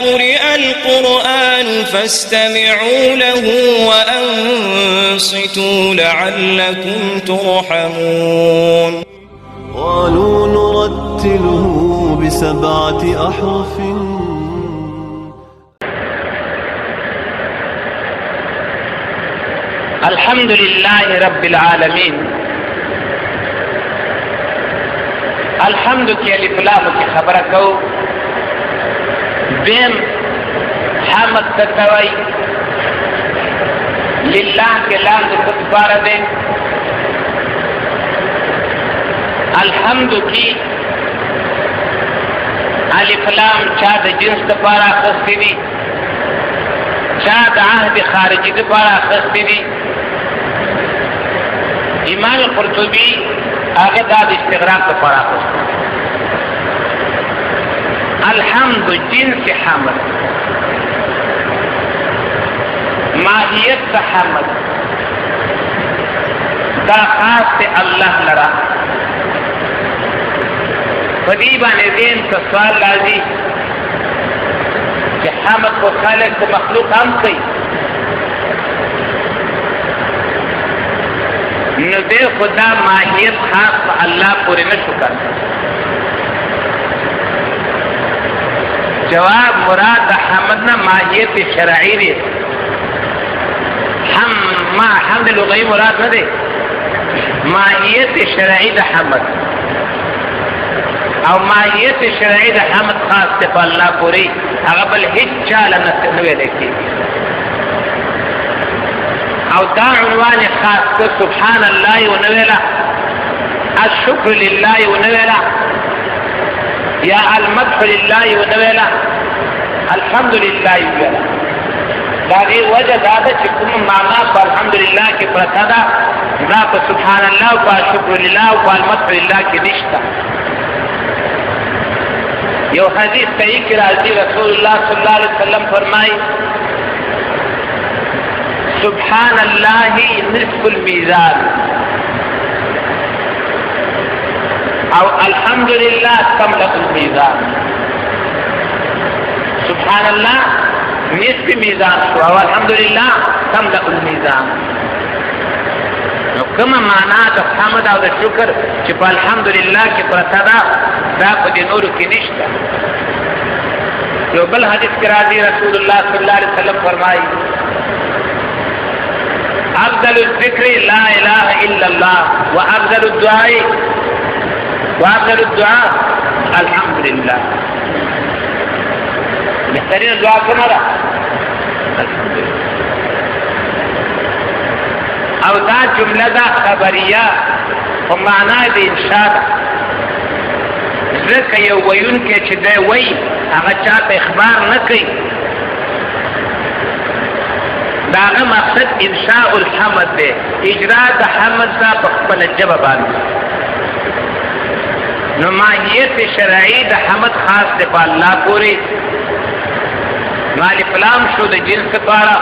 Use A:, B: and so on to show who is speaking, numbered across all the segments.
A: قرئ القرآن فاستمعوا له وأنصتوا لعلكم ترحمون
B: قالوا نرتله ب7 أحرف.
C: الحمد لله رب العالمين. الحمد کی الف لام کی خبر کو دیم حمد تتوی للہ کے لام تتبار دے. الحمد کی الف لام چاد جنس تپارا خستی دی، چاد عہد خارجی تپارا خستی دی. امام قرطبی آگے داد استغراق تپارا خستی. الحمد جنس حمد، ماہیت حمد دا خاص سے اللہ لرا. قریبا دین کا سوال لازی کہ حمد کو خالق کو مخلوق ہم کئی ندے خدا ماہیت خاص اللہ پورے نہ شکر. جواب مراد حمدنا ماہیت شرعی دے. حمد لغوی مراد نہ دے، ماہیت شرعی دا حمد او ماہیت شرعی دا حمد خاص تے اللہ پوری اغبل ہچ چالا نوے دیکھی. او دا عنوان خاص کو سبحان اللہ ونویلا، الشکر للہ ونویلا، یا المدح للہ ونویلا، الحمدللہ ونویلا. داغی وجہ دادا چکم مانا پا الحمدللہ کی پرسادا دا پا سبحان اللہ پا شکر للہ پا المدح للہ کی نشتا. یو حدیث صحیح کی راضی رسول اللہ صلی اللہ علیہ وسلم فرمائی سبحان اللہ نصف المیزان او الحمدللہ تملأ المیزان. سبحان اللہ نصف میزان شو او الحمدللہ تملأ المیزان. کما معنی دا حمد او دا شکر چی پا الحمدللہ کی پرسادا دا پا دی نورو کی نشتا. جو بل حدیث کی راضی رسول اللہ صلی اللہ علیہ وسلم فرمائی افضل الذکر لا الہ الا اللہ وافضل الدعاء الحمدللہ. بہترین دعا کنا رہا الحمدللہ. او دا جملہ دا خبریہ و معنی دا انشاء دا ذکر یو ویون کے چدے وی اگا چاہتا اخبار نکی داغا مقصد انشاء الحمد دے، اجراء دا حمد دا بخبل الجببان. نمائیت شرعی دا حمد خاص دے پا اللہ پوری. مالی فلام شو دا جنس پارا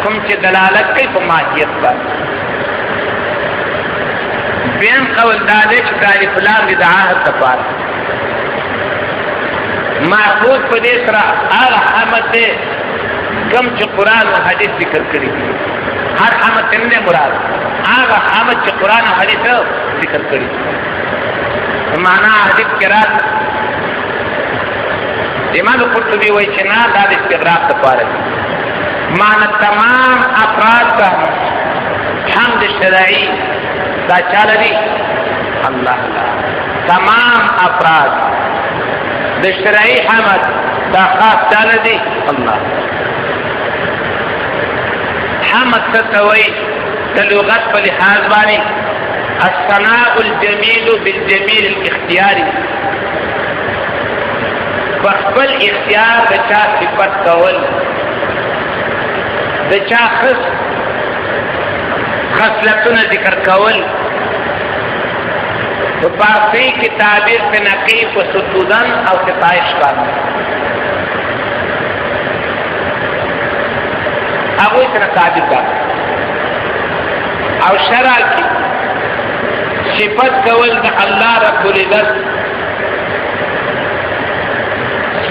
C: کم چی دلالت کئی پا ماہیت پر. بین قول دادے چی دالی فلام دی دا آہد دا پارا محبوب پا دیس را آغا حمد دے کم چی قرآن و حدیث ذکر کری. ہر حمد تننے مراد آغا حمد چی قرآن و حدیث ذکر کری. معنی حدیث کرات امام قرطبی وی چنا داد استغراق تپارا دی. معنی تمام افراد کا حمد شرعی دا چالا دی اللہ. تمام افراد دا شرعی حمد دا خاص چالا دی اللہ. حمد ستوئی تلوغت پا لحاظ بانی الثناء الجمیل بالجمیل الاختیاری، فخبل اختیار دچا صفت کول دچا خصلتون ذکر کول تو باقی کی تعبیر پہ نقیب و ستودن او ستائش کرنا. اب وہ اتنا تعبیر کرنا او شرع کی صفت کول دا اللہ رب العزت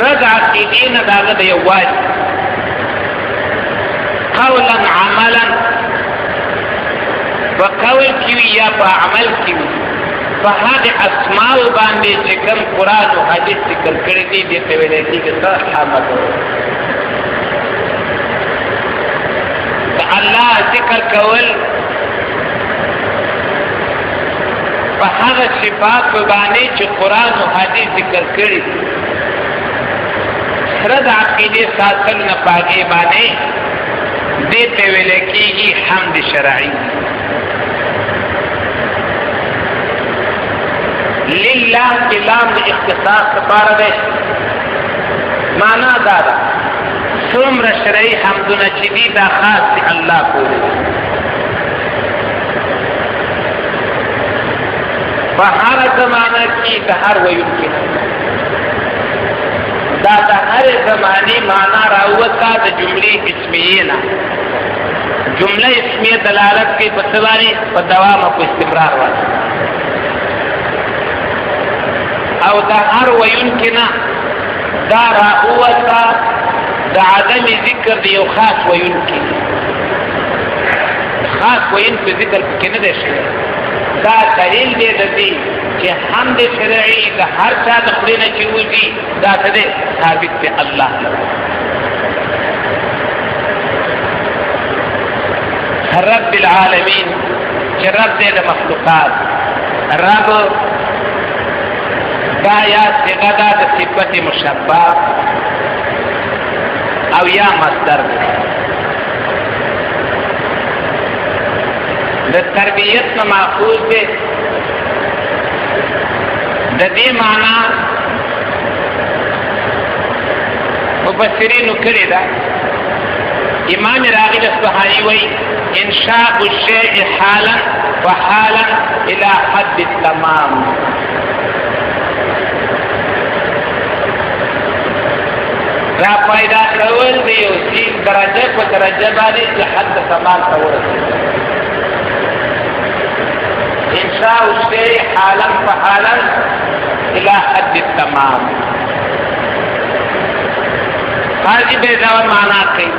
C: رد عقیدین داغه د یووالی قولا عملا په قول کې وي یا په عمل کې وي په هغه اسماء باندې چې کوم قرآن او حدیث ذکر کړی دي دې ته ویل کېږي حمد الله ذکر کول په هغه صفات باندې چې قرآن او حدیث ذکر کړی سره د عقیدې ساتل نه پاګې باندې دې ته ویل کېږي حمد شرعي لله کلام د اختصاص لپاره ده معنا دا ده څومره شرعي حمدونه چې دي دا خاص دی الله پورې په هر زمانه کې د هر ویونکي دا د هر زماني معنا راوته د جملې اسمیه نه جمله اسمیه دلالت کوي په سواري په دوام او استمرار باندې او دا هر ویونکي نه دا راوته د عدم ذکر دی یو خاص ویونکي خاص ویونکي ذکر کې نه دی شوی دا دلیل دی د دې چې حمد شرعي د هر چا د خولې نه چې وځي دا څه دی ثابت دی الله رب العالمین چې رب دی د مخلوقات رب دا یا صيغه ده د صفت مشبہ او یا مصدر د تربیت نه ماخوذ ده د دې معنا مفسرینو کړی ده امام راغب اصفهاني وایي انشاء الشيء حالا وحالا الى حد التمام را پیدا کول دی یو چیز درجه په درجه باندې چې حد کمال ته ورسېږي انشاء الشيء حالا فحالا الى حد التمام قاضي بیزاور معنا کوي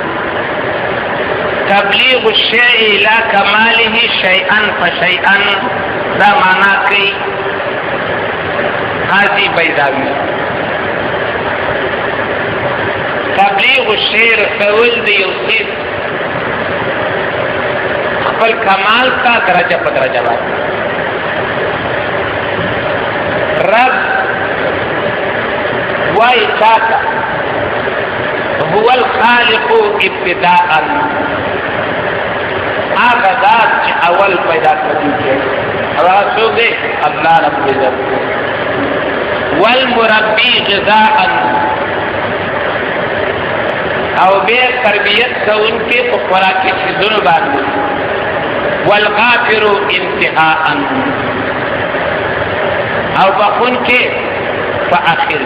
C: تبلیغ الشيء الى کماله شيئا فشيئا دا معنا کوي قاضي بیزاوی تبلیغ الشعر رسول دی یو چیز خپل کمال تا درجه په درجه باندې رب وای چاته هو الخالق ابتداء هغه ذات چې اول پیدا کړی هغه څوک دی الله رب العزت والمربي غذاء او بے تربیت کوونکې په خوراکي چیزونو باندې والغافر انتهاء او بخونکې په اخر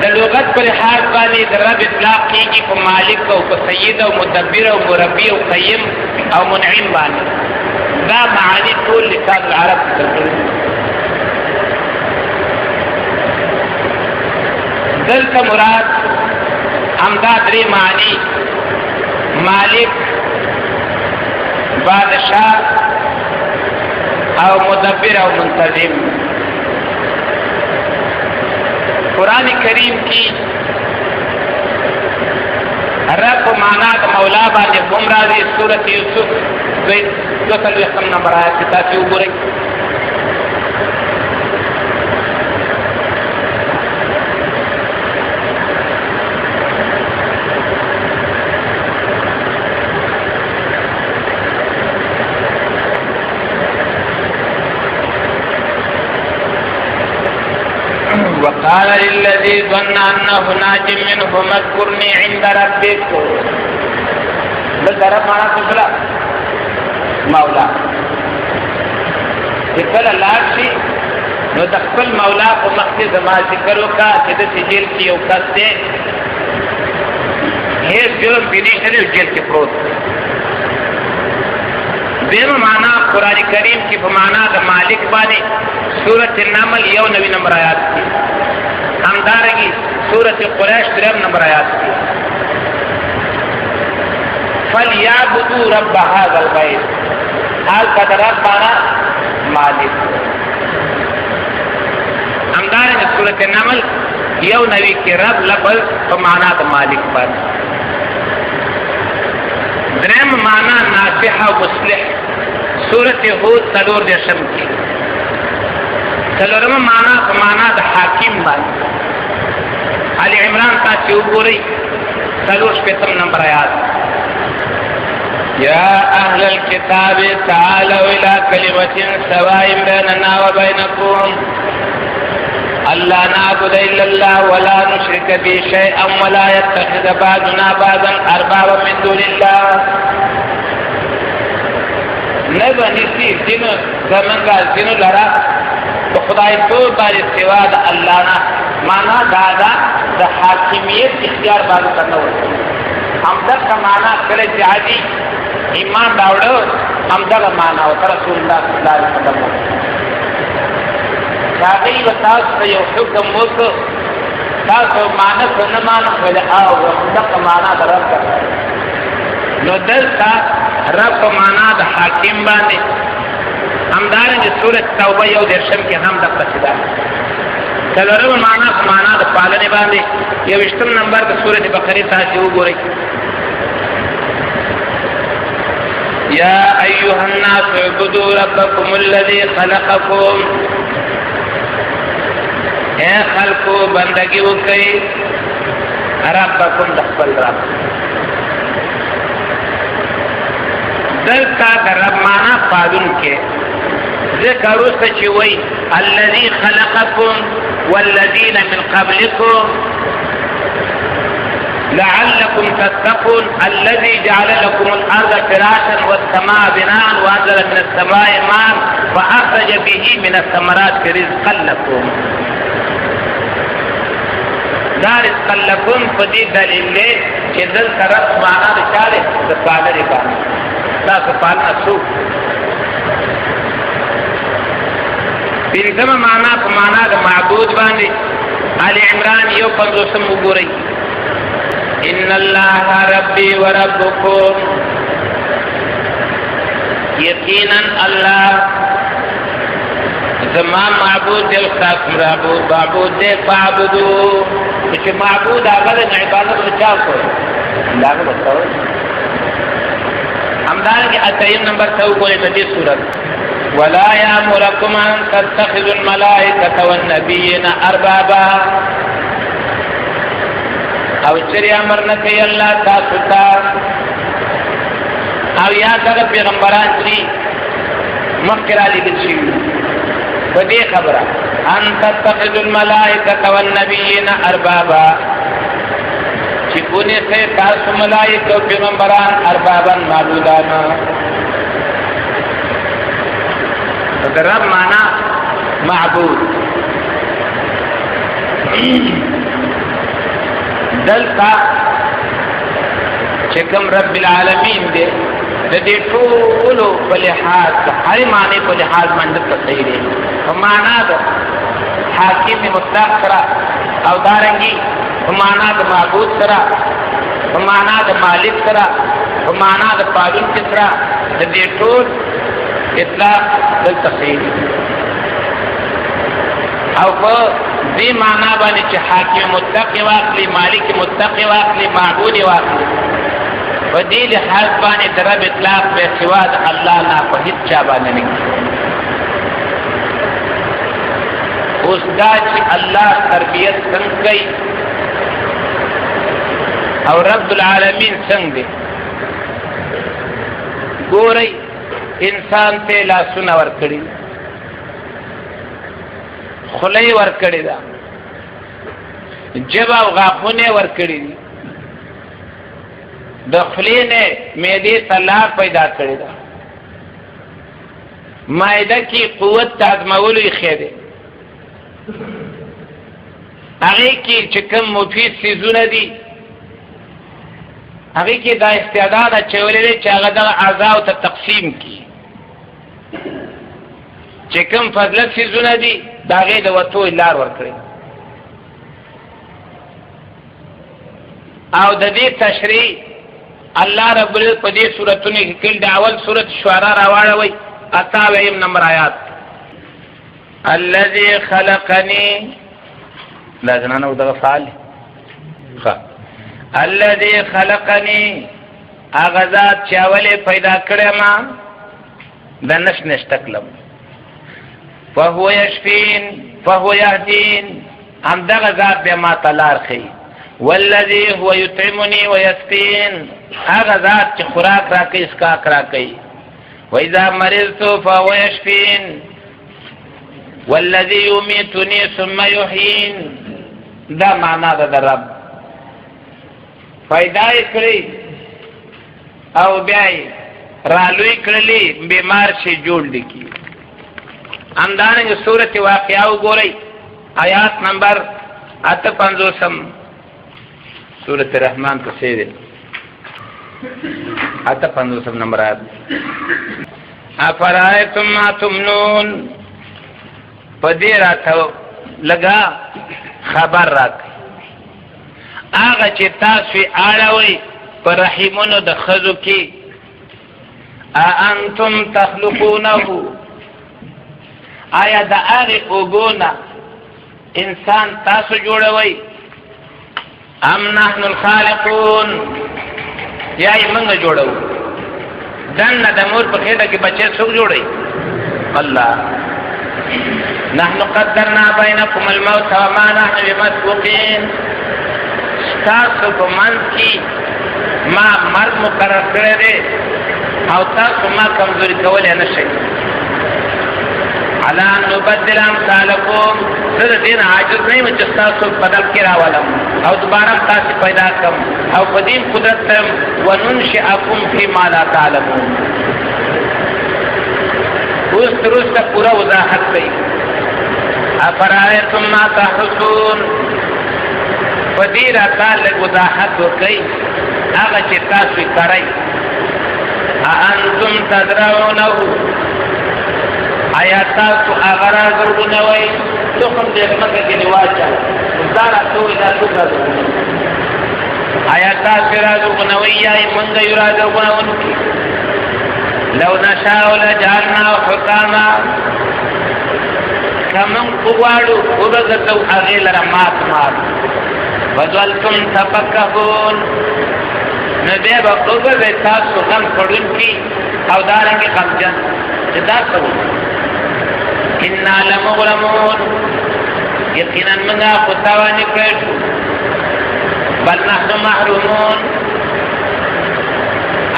C: د لغت پر حال باندې د رب اطلاق کېږي په مالک او په سید او مدبر او مربي او قیم او منعم باندې دا معانی ټول لسان العرب ذکر دلته مراد همدا درې معنی مالک بادشاہ او مدبر او منتظم قرآن کریم کی رب معنا د مولا باندې کوم راځي سورۃ یوسف 2 نمبر آیت تاسو وګورئ وقال للذي ظن انه ناج منه اذكرني عند ربك بل رب معنا څه مولا ذکر الله شي نو د خپل مولا په مخکې زما ذکر وکړه چې د سجل کې یو کس دی هیڅ جرم به نشته جیل کې پروت دیم معنی قرآن کریم کی بمعنی دا مالک بانے سورت النمل 9 نمبر آیات کی ہمدارگی سورت قریش 3 نمبر آیات کی فَلْيَعْبُدُوا رَبَّ هَذَا الْبَيْتِ حال قدر رب بانا مالک ہمدارگی سورت النمل 9 کی رب لفظ بمعنی دا مالک بانے درم معنی ناصح و مصلح سورت ہود 4 کی سلورم معنی بمعنی دا حاکم بانے آل عمران تا چیو گوری 4 نمبر آیات یا اہل الكتاب تعالوا الى کلمت سواء بیننا وبینکم اللہ نعبد الا اللہ ولا نشرک به شیئا ولا يتخذ بعضنا بعضا اربابا من دون اللہ نبا نسی دین زمنگا دین لرا بخدای تو بار سوا دا اللہ نا مانا دادا دا حاکمیت اختیار بازو کرنا ہوتا ہم در کا مانا کرے جہادی ایمان داوڑو ہم در کا مانا ہوتا رسول اللہ صلی اللہ علیہ وسلم شاقی و تاس سے یو حکم موکو تاس و مانا سنمانا ولی آو ہم در کا مانا در رب کرنا نو دل تا رب کا مانا دا حاکم بانے ہم داریں جی سورت توبہ 10 کی ہم در قصدہ سلورم معنی دا پالنے باندے 20 نمبر دا سورت بقری تاجیو گورے یا ایوہ الناس عبدو ربکم الذی خلقکم اے خلقو بندگی وکئی ربکم دخبل رب دلتا در رب معنی پالن کے ذکر سچوئی الذی خلقکم والذین من قبلکم لعلكم تتقون الذي جعل لكم الأرض فراشا والسماء بناء وأنزل من السماء ماء فأخرج به من الثمرات رزقا لكم دا رزقا لكم فدي دلیل لے کہ دل طرف معنی رچالے سفال رکان دا سفال نسوک پینزم معنی فمعنی دا معبود باندے آل عمران 15 مگوری ان اللہ ربی و ربکم یقینا اللہ زمان معبود دے استاک معبود دے فعبدو کچھ معبود آگل عبادت بچاو کو اللہ کو بتاو ہم داریں کہ 23 نمبر تو کوئی مجید صورت ولا یامرکم ان تتخذوا الملائکۃ والنبیین اربابا او چری امر نکی اللہ تاسوتا او یا تغیر پیغمبران چری مخکرہ لگل شیو ودی خبرہ ان تتخذوا الملائکۃ والنبیین اربابا چکونے سے تاسو ملائک و پیغمبران اربابا معبودانا رب مانا معبود دلتا چکم رب العالمین دے دے طولو بلحاظ ہر معنی کو لحاظ مندر تصحیح دے فمانا دا حاکم مطلق سرا او دارنگی فمانا دا معبود سرا فمانا دا مالک سرا فمانا دا پالون سرا دے طول اطلاق دل تصحیح دے او کو دی معنی بانی چی حاکم متقی واقلی مالک متقی واقلی معبود واقلی و دی لحاظ بانی درب اطلاق بے سواد اللہ نا پہید چابانی نکی اس دا چی اللہ تربیت سنگ گئی او رب العالمین سنگ دے گو رئی انسان تے لا سنا ورکڑی خلی ورکڑی دا جب او غاپونے ورکڑی دی دخلی نے میدی طلاق پیدا کری دا مائدہ کی قوت تازمولوی خیدے اگی کی چکم مفید سیزون دی اگی کی دا استعداد چولی دی چاگہ دا اعضاء تا تقسیم کی چې کوم فضلت سیزونه دي د هغې د وتو لار ورکړي او د دې تشریح الله رب العزت په دې سورتونو کې کړي د اول سورت شعراء راواړوي 88 نمبر آیات الذي خلقني دا جنانه دغه فعال الذي خلقني هغه ذات چې اولې پیدا کړی ما د نشتکلم فهو يشفين فهو يهدين هم دغه ذات بیا ما ته لار ښیي والذي هو يطعمني ويسقين هغه ذات چې خوراک راکوي اسکاک راکوي واذا مرضت فهو يشفين والذي يميتني ثم يحيين دا معنا ده د رب پیدا یې کړی او بیا یې رالوی کړلی بیمار شي جوړ لیکي همدارنګه سورت واقعه وګورئ آیات نمبر 58 سورت رحمان پسې ده 58 نمبر آیات افرایتم ما تمنون پدې راته لگا خبر راک هغه چې تاسو اړوي پر رحیمونو د خزو کې انتم تخلقونه آیا د هغه اوګونه انسان تاسو جوړوي ام نحن الخالقون یا موږ جوړو دنه د مور په خېټه کې بچي څوک جوړي الله نحن قدرنا بينكم الموت وما نحن بمسبوقين تاسو په من کې ما مرګ مقرر کړی دی او تاسو ما کمزوري کولی نه شئ على ان نبدل امثالكم زه د دې نه عاجز نه یم چې ستاسو بدل کې راولم او دوباره تاسو پیدا کړم او په دې قدرت سره وننشئکم فيما لا تعلمون اوس تر اوسه پوره وضاحت کوي افرایتم ما تحرثون په دې راته لږ وضاحت وکړئ هغه چې تاسو یې کوئ انتم تزرعونه آیا تاسو هغه رازرغونوئ تخم دې ځمکه کې دې واچوئ دا راته دا څوک رازرغونوي آیا تاسو رازرغونوئ یا موږ یې رازرغونوونکي لو نشاء لجعلناه حكاما کمن وګواړو وګرځو هغې لره مات وظلتم تفکهون نو بیا به وګورئ تاسو غم کړونکي او دارنګې غمجن چې دا څه انا لمغرمون یقینا موږ خو تاواني کړی بل نحن محرومون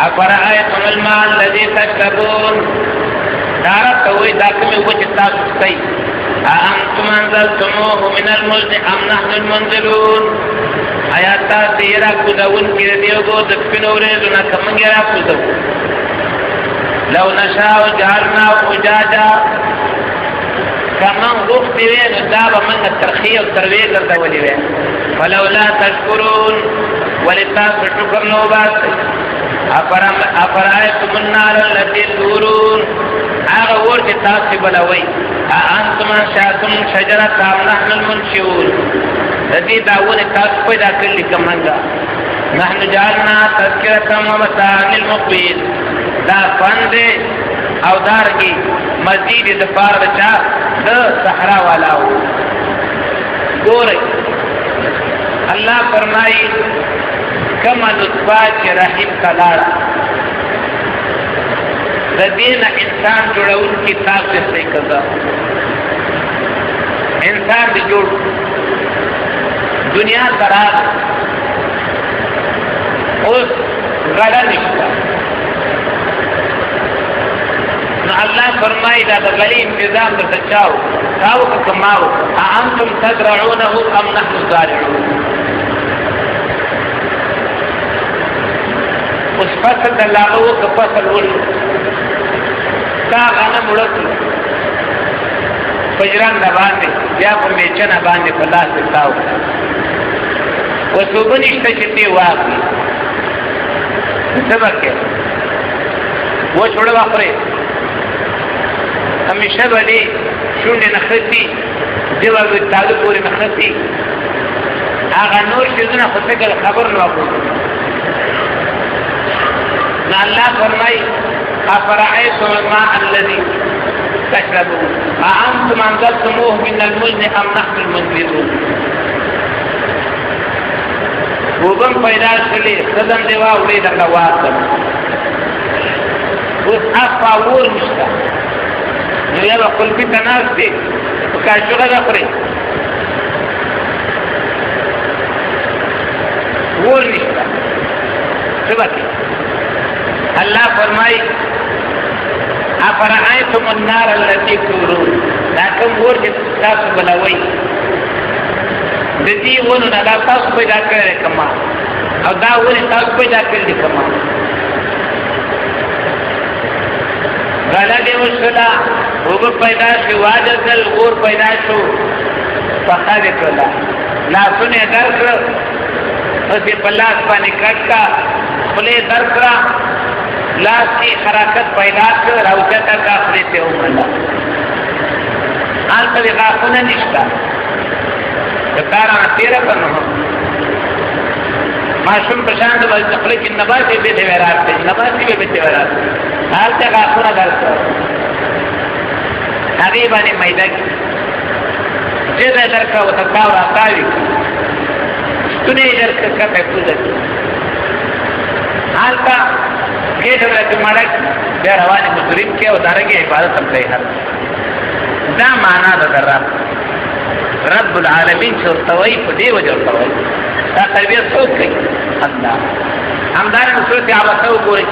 C: افرأیتم الماء الذي تشربون دارت وی دا کومې اوبه چې تاسو څښئ أأنتم أنزلتموه من المزن أم نحن المنزلون آیا تاسو یې راکوزونکي د دې اوبو د سپینو وریځو نه که موږ یې راکوزو لو نشاء جعلناه أجاجا که موږ غوښتې وی نو دا به موږ ترخې او تروې ګرځولې وی فلولا تشکرون ولې تاسو شکر نه وباسئ افرأیتم النار التي تورون هغه اور چې تاسو بلوئ أأنتم أنشأتم شجرتها أم نحن المنشئون د دې دا ونې تاسو پیدا کړلې که موږ نحن جعلنا تذکرة ومتاعا للمقوین دا فن دی او دارنګې مزید د پاره د چا د صحرا والاو ګورئ الله فرمایي کما نطفه چې رحیم ته لاړه د دې نه انسان جوړونکي تاسو یې کړه انسان دې جوړ دنیا ته راغی اوس غړه نشته نو الله فرمایي دا د غلي انتظام درته چاو تاو که ماو أأنتم تزرعونه أم نحن الزارعون اوس فصل د لاغه وکړه فصل ولو تا غنم وړه کړو په ژرنده باندې بیا په میچنه باندې په لاس یې تاو اوس اوبه نشته چې ته یې واخلې څه به کوې وچ وړه به خورې همیشه بلی شونډې نختی دیوه تالو پورې نختی هغه نور شیزونه خو فکر خبر نه وکړو نو الله فرمایي افرأیتم الماء الذي تشربون أأنتم أنزلتموه من المزن أم نحن المنزلون وبم پیدا شلی خزم دی واوړي دغه واسطه اوس افا ور نشته نو یا به قلبي ته ناست دی په کاشوغه ده خوري ور نشته څه به الله فرمایي افرأیتم النار التي تورون دا کوم ور چې تاسو بلوئ د دې ونو نه دا تاسو پیدا کړی کما او دا ونې تاسو پیدا کړی کما غلا دې وشلا وګ پیدا شو واجل اور پیدا شو فقاد کلا لاسونه درکړ او دې پلاس باندې کټکا خپلې درکړه لاس کی حرکت پیدا کړ راوچتا کا خپلې ته ومنه حال ته غاښونه نشته کارانه تیره کنه ماشوم پرشان د تخلیق النبات به ورات دی نبات به ورات حال ته غاښونه درته هغه باندې میدان دې درکا او تکاو راځي ستونی درکا کته پوزه حال کا کې درته مړک به رواني مجرم کې او دارګي عبادت هم کوي هر دا معنا ده رب العالمین چورتوی په دی وجه ورتوی دا تربیت څوک کوي الله همدارنګه سورۃ عبسه وګورئ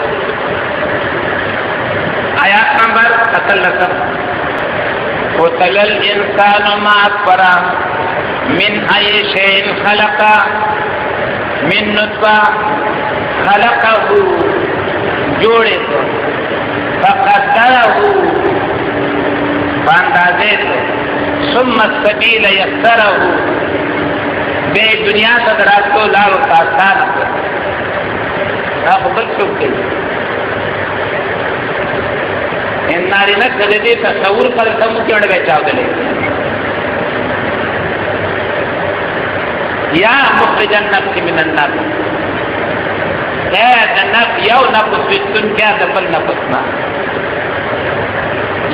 C: آیات نمبر 73 قتل الانسان ما اکبر من ای شیء خلق من نطفه خلقه جوړه فقدره باندازه ثم السبيل يسره بے دنیا تا دراتو لارو تاستان اخو بل سوک کئی ان نارینت کدی تصور کرتا مو کیوں بے چاو دلے یا مخرج النفس من النفس اے النفس یو نفس بستن کیا دبل نفسنا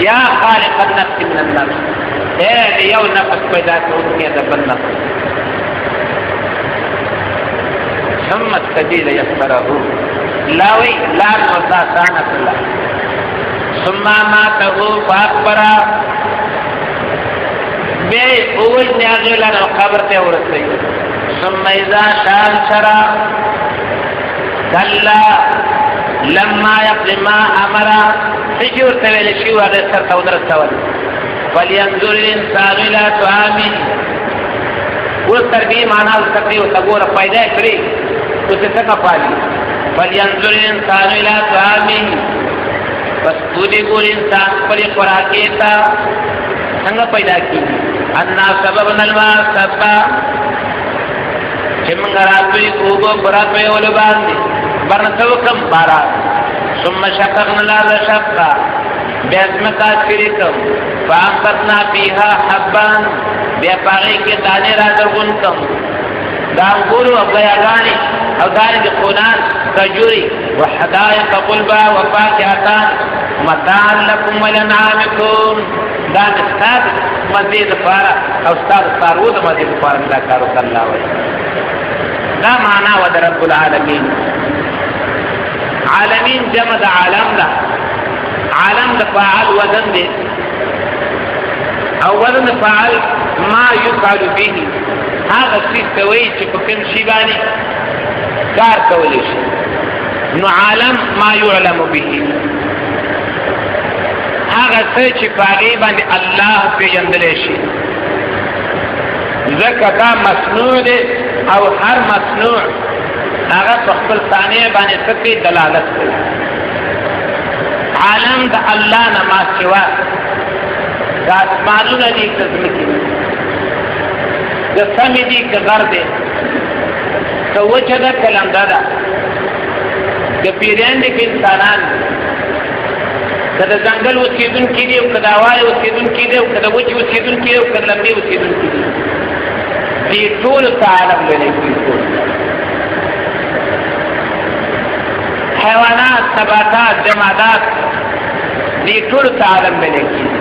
C: یا خالق النفس من النفس اے یو نفس پیدا کړو د بل نفس ثم السبيل يسره لاوي لا وساسان الله ثم ماته فاكبر به اول نیاغل نو قبر ته ورسي ثم اذا شان شرا كلا لما يقضي ما امر فجور تویل شي هغه سر ته ودرسول فلينظر الانسان الى طعامه والتربيه معنا التقرير وتقول فائدہ کړی او څه څه پالي فلينظر الانسان الى طعامه پس دې ګور انسان پر خوراکي تا څنګه پیدا کیږي ان سببنا الماء سبا چې موږ راځي کوو برابر ول باندې برنتو کم بارا ثم شققنا الارض شقا بیاسمکا شریکم فانبتنا فیها حبان بیا پاگئی کے دانے را درگن کم دانگورو او گیاگانی او دانی دی خونان کجوری وحدائق قلبا وفاکهتان متاعا لکم ولنعامکم دان استاد مزید پارا او استاد سارود مزید پارا ملا کارو کرلا ہوئی دا معنی ود رب العالمین عالمین جمع دا عالم دا عالم دا فاعل وزن دے او وزن فاعل ما یفعل به هذا چیز توی چې په کوم شی باندې کار کولی شي نو عالم ما يعلم به هغه څه چې په هغې باندې الله پېژندلی شي ځکه دا مصنوع دی او هر مصنوع هغه په خپل صانع باندې څه کوي دلالت کوي عالم د الله نه ما سوا د اسمانونه دي که ځمکې که سمې دي که غر دی که وچه ده که لمده ده که پیریان دي که انسانان که د ځنګل اوسېدونکي دي او که د هوایي اوسېدونکي دي او که د وچې اوسېدونکي دي او که د لمدې اوسېدونکي دي دې ټولو ته عالم ویلی کېږي. حیوانات، نباتات، جمادات دې ټولو ته عالم ویلی کېږي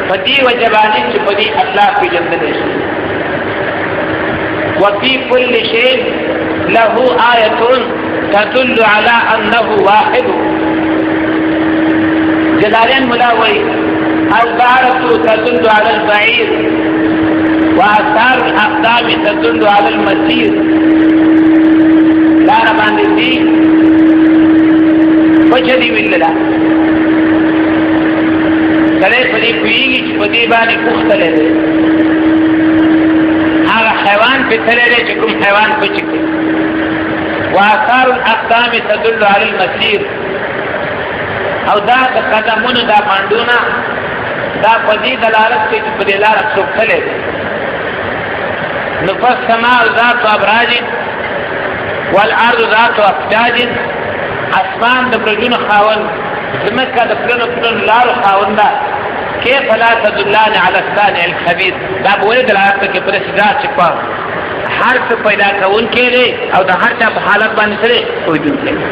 C: په دې وجه باندې چې په دې الله پېژندلی شي. وفي كل شيء له آية تدل على أنه واحد. جلالين ملاوي البعرة تدل على البعير وآثار الأقدام تدل على المسير. لا ربان دي وجدي بالله سره پدې کوي چې پدې باندې کوختلې ده هغه حیوان په تلې ده چې کوم حیوان په چکه واثار الاقدام تدل على المسير او دا قدمونو دا باندونه دا پدې دلالت کوي چې پدې لار څوکلې ده. نو فالسماء ذات ابراج والارض ذات افجاج. اسمان د برجونو خاون زمکه د پلنو لارو خاونده كيف لا تدلان على الثاني الخبيث. دا بوله دلالت کوي پر سزا چې په هر څه پیدا کون کې لري او د هر چا په حالت باندې سره وجود لري.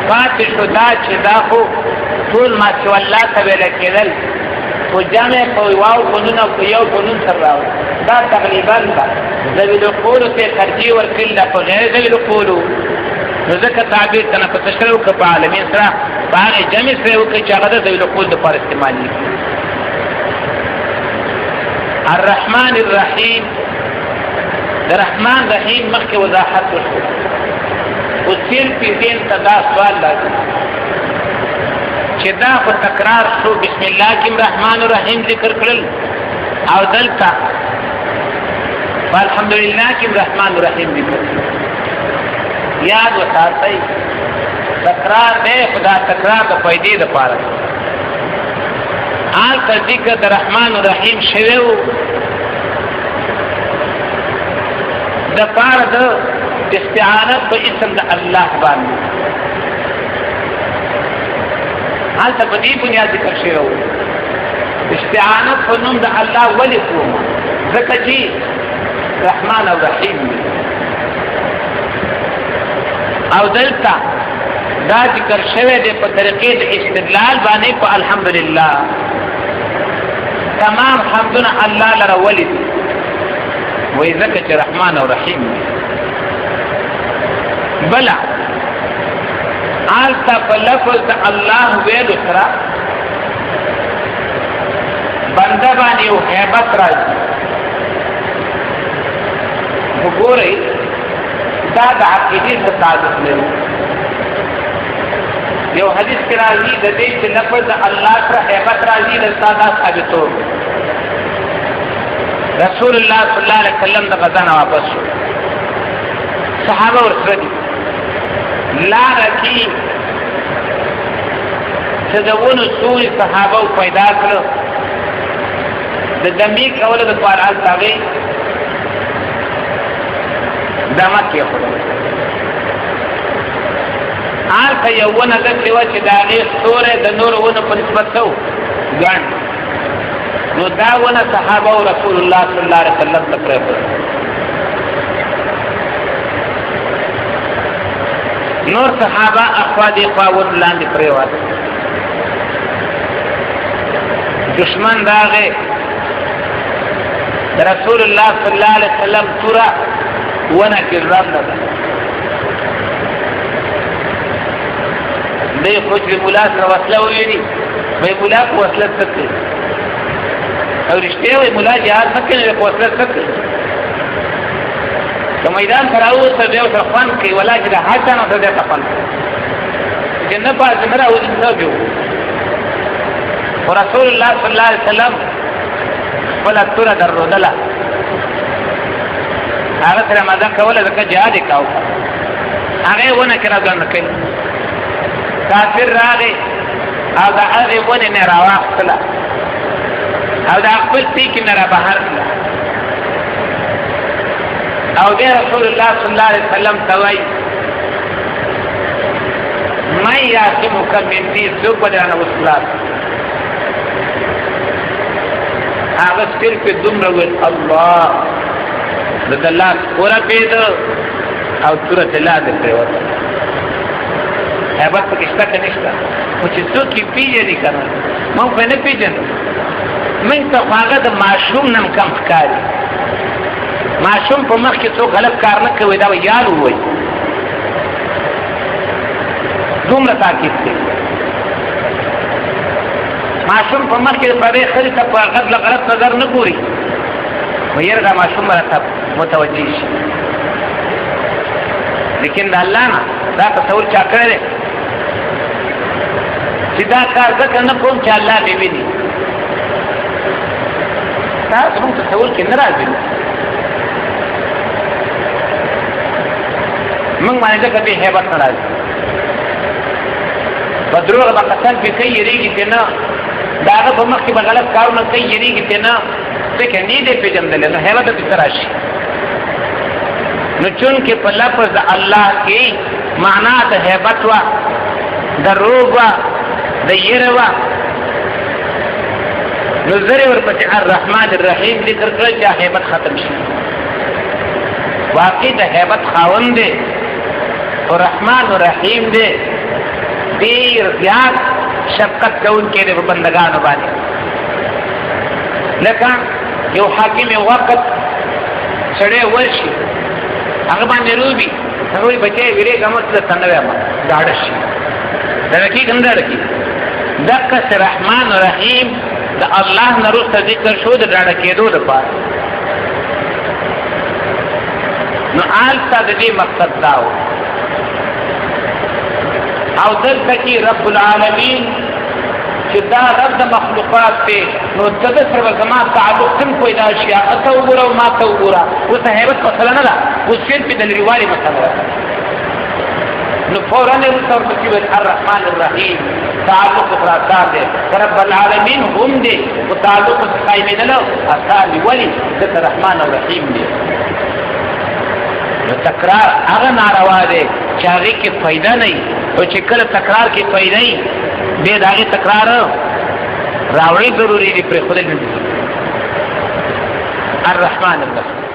C: پاتې شو دا چې دا خو ټول ما چې الله ته ویل کېدل خو جامع په واو قانون او یو قانون سره راو دا تقریبا ذوی القول ته ترجیح ورکړل په غیر ذوی القول. نو ځکه تعبیر کنه په تشریح او په عالمین سره باندې جمع سره وکړي چې هغه د ذوی القول د پر استعمالي. الرحمن الرحیم د رحمان رحیم مخکې وضاحت وشو. او تیر په دین تدا سوال لازم چې دا خو تکرار شو بسم الله کې رحمان الرحیم ذکر کړل او دلته الحمدلله کې رحمان الرحیم ذکر یاد وساتئ. تکرار دې خدا تکرار د پیدې د پاره آل کا ذکر د رحمان الرحیم شویو د پاره د استعانت په اسم د الله باندې آل ته په دې بنیاد ذکر شویو استعانت په نوم د الله ولې کوم ځکه چې رحمان او رحیم او دلته دا ذکر شوی دی په طریقې د استدلال باندې په الحمدلله تمام حمدنا الله لره ولید وې ځکه چې رحمان او رحیم بلا آلتا په لفظ د الله ویلو سره بنده باندې یو هیبت راځي. وګورئ دا د عقیدې څخه تعلق لري. یو حدیث کې راځي د دې چې لفظ الله سره هیبت راځي د ساده ثابتو. رسول الله صلی الله علیه وسلم د غزا واپس شو. صحابه ورسره دي لار کې چې دغونو سوري صحابه پیدا کړو د دمې کول د پاره التاوي دمه کې خو آل که یوونه د سیوا چې دا غي سورې د نور ونه په نسبت څو ګان نو دا ونه صحابه او رسول الله صلی الله علیه وسلم تقریبا نور صحابه اخوادی قاون لاندې پریوات دشمن داغه رسول الله صلی الله علیه وسلم تورا ونه کې رانده دی خو چې مولا سره وصله ویلي وای مولا کو وصله تکي او رښتیا وای مولا جهاد مکه کو وصله تکي په میدان تراو ته دیو ته خوان کوي ولکه د حاجه نه ته ته خوان جنه پاس نه راو دي نو جو رسول الله صلی الله علیه وسلم ولا تر درودلا هغه سره ماده کوله ځکه جهاد وکاو هغه ونه کړه ځان کوي کافر راغی او دا هغه ونه نه راوخته او دا خپل تیک نه را بهر او بیا رسول الله صلی الله علیه وسلم توای من یعصمک من دین، څوک به درانه وسلات هغه صرف دومره ویل الله د الله ورپېد او توره ته لاندې پرېوته. هیبت پکې شته که نشته؟ خو چې څوک یې پېژني که نه، موږ خو یې نه پېژنو. موږ ته خو هغه د ماشوم نه هم کم ښکاري. ماشوم په مخ کې څوک غلط کار نه کوي، دا به یار ووایي. دومره تاکید دی. ماشوم په مخ کې د پردۍ ښځې ته په غلط نظر نه ګوري، خو یاره دا ماشوم به راته متوجه شي. لیکن د الله نه دا تصور چا کړی دی چې دا کار ځکه نه کوم چې الله مې ویني. دا زموږ تصور کې نه راځي. موږ باندې ځکه بې هیبت نه راځي. په دروغ به قسم پې کوي، یېرېږي ترې نه. د هغه په مخ کې به غلط کارونه کوي، یېرېږي ترې نه، ځکه نه دی پېژندلی، نو هیبت به پېڅه راشي. نو چونکې په لفظ د الله کې معنا د هیبت وه، د روب وه، د یره وه، نو زر یې ورپسې الرحمن الرحیم ذکر کړی چې هیبت ختم شي. واقع د هیبت خاوند دی او رحمان و رحیم دی، ډېر زیات شفقت کوونکی دی په بندګانو باندې. لکه یو حاکم یو وخت سړی ورشي هغه باندې روبي، هغه وایي بچی ویرېږه مه درته نه وایم، ډاډه شي. ډاډه کېږه نه ډاډه کېږي. دقسې رحمان و رحیم د الله نه وروسته ذکر شو د ډاډه کېدو دپاره. نو هلته د دې مقصد دا و. او دلته کې رب العالمین چې دا رب د مخلوقات دی، نو ته د سره به زما تعلق څنګه پیدا شي؟ هغه ته وګوره او ما ته وګوره. اوس د هیبت مسله نه ده، اوس صرف د لرېوالي مسله ده. نو فورا یې وروسته ورپسې ویل الرحمن الرحیم، تعلق خراسان دی، رب العالمین هم دی، خو تعلق څخه یې منله اثار دی. ولې؟ ځکه رحمان او رحیم دی. نو تکرار هغه ناروا دی چې هغې کې فایده نه وي، او چې کله تکرار کې فایده وي بیا د هغې تکرار راوړی ضروري دی، پرېښودل نه دي. الرحمن الرحیم